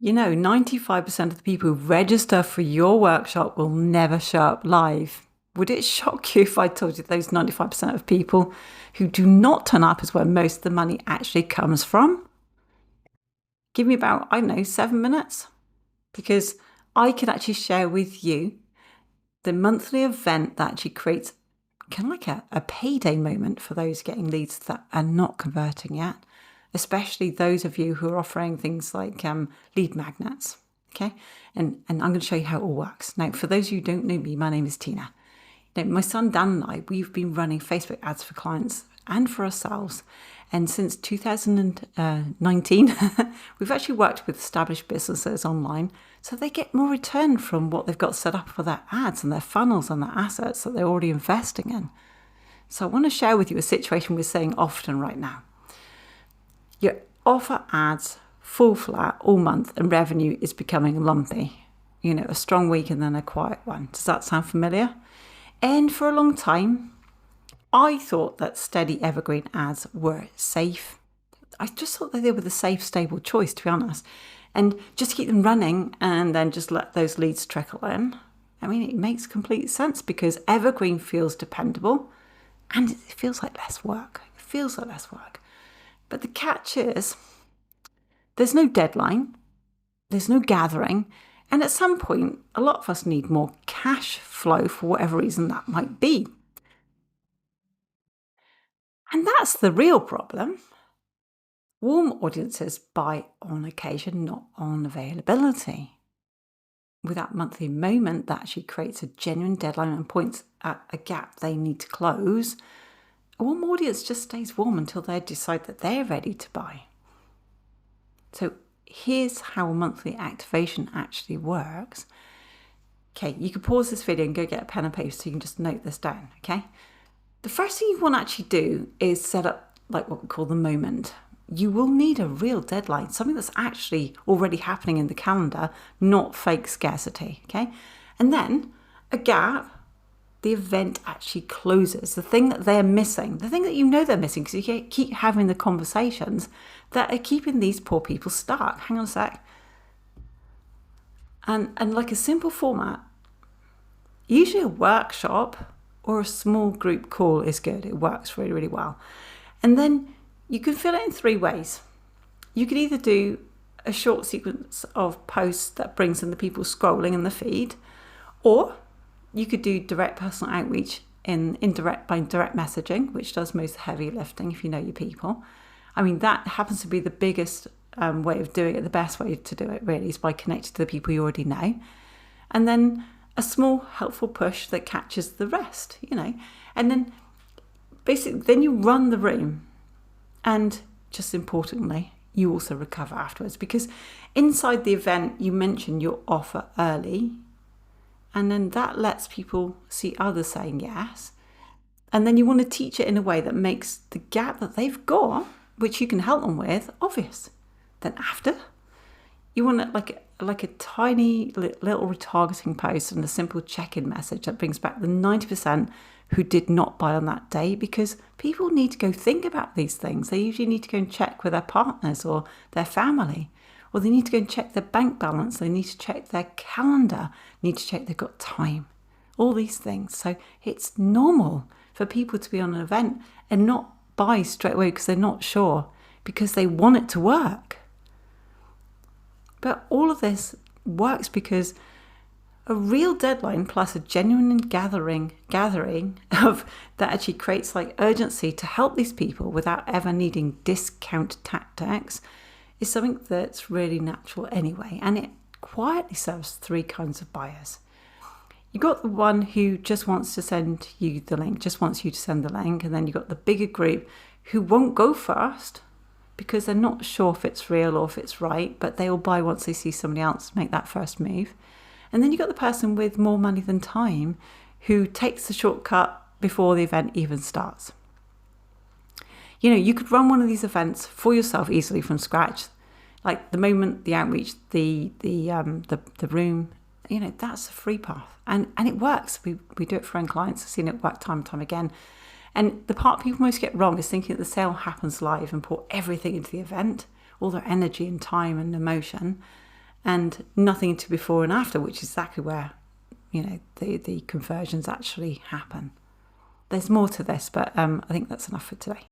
95% of the people who register for your workshop will never show up live. Would it shock you if I told you those 95% of people who do not turn up is where most of the money actually comes from? Give me about, I don't know, 7 minutes, because I can actually share with you the monthly event that actually creates kind of like a payday moment for those getting leads that are not converting yet, especially those of you who are offering things like lead magnets. Okay. And I'm going to show you how it all works. Now, for those of you who don't know me, my name is Tina. Now, my son Dan and I, we've been running Facebook ads for clients and for ourselves. And since 2019, we've actually worked with established businesses online so they get more return from what they've got set up for their ads and their funnels and their assets that they're already investing in. So I want to share with you a situation we're seeing often right now. You offer ads full flat all month and revenue is becoming lumpy. A strong week and then a quiet one. Does that sound familiar? And for a long time, I thought that steady evergreen ads were safe. I just thought that they were the safe, stable choice, to be honest. And just keep them running and then just let those leads trickle in. I mean, it makes complete sense because evergreen feels dependable and it feels like less work. It feels like less work. But the catch is there's no deadline, there's no gathering, and at some point, a lot of us need more cash flow for whatever reason that might be. And that's the real problem. Warm audiences buy on occasion, not on availability. With that monthly moment that actually creates a genuine deadline and points at a gap they need to close, a warm audience just stays warm until they decide that they're ready to buy. So here's how a monthly activation actually works. Okay, you can pause this video and go get a pen and paper so you can just note this down, okay? The first thing you want to actually do is set up like what we call the moment. You will need a real deadline, something that's actually already happening in the calendar, not fake scarcity, okay? And then a gap, the event actually closes. The thing that they're missing, the thing that they're missing because you keep having the conversations that are keeping these poor people stuck. Hang on a sec. And like a simple format, usually a workshop or a small group call is good. It works really, really well. And then you can fill it in 3 ways. You could either do a short sequence of posts that brings in the people scrolling in the feed, or you could do direct personal outreach by direct messaging, which does most heavy lifting if you know your people. I mean, that happens to be the biggest way of doing it. The best way to do it really is by connecting to the people you already know. And then a small helpful push that catches the rest, And then basically, then you run the room. And just importantly, you also recover afterwards because inside the event, you mention your offer early. And then that lets people see others saying yes. And then you want to teach it in a way that makes the gap that they've got, which you can help them with, obvious. Then after, you want it like a tiny little retargeting post and a simple check-in message that brings back the 90% who did not buy on that day, because people need to go think about these things. They usually need to go and check with their partners or their family, or they need to go and check their bank balance. They need to check their calendar, need to check they've got time, all these things. So it's normal for people to be on an event and not buy straight away because they're not sure, because they want it to work. But all of this works because a real deadline plus a genuine gathering of that actually creates like urgency to help these people without ever needing discount tactics is something that's really natural anyway. And it quietly serves 3 kinds of buyers. You got the one who just wants to send you the link, just wants you to send the link. And then you got the bigger group who won't go first because they're not sure if it's real or if it's right, but they will buy once they see somebody else make that first move. And then you got the person with more money than time who takes the shortcut before the event even starts. You could run one of these events for yourself easily from scratch. Like the moment, the outreach, the room, that's a free path. And it works. We do it for our clients. I've seen it work time and time again. And the part people most get wrong is thinking that the sale happens live and pour everything into the event, all their energy and time and emotion. and nothing to before and after, which is exactly where, the conversions actually happen. There's more to this, but I think that's enough for today.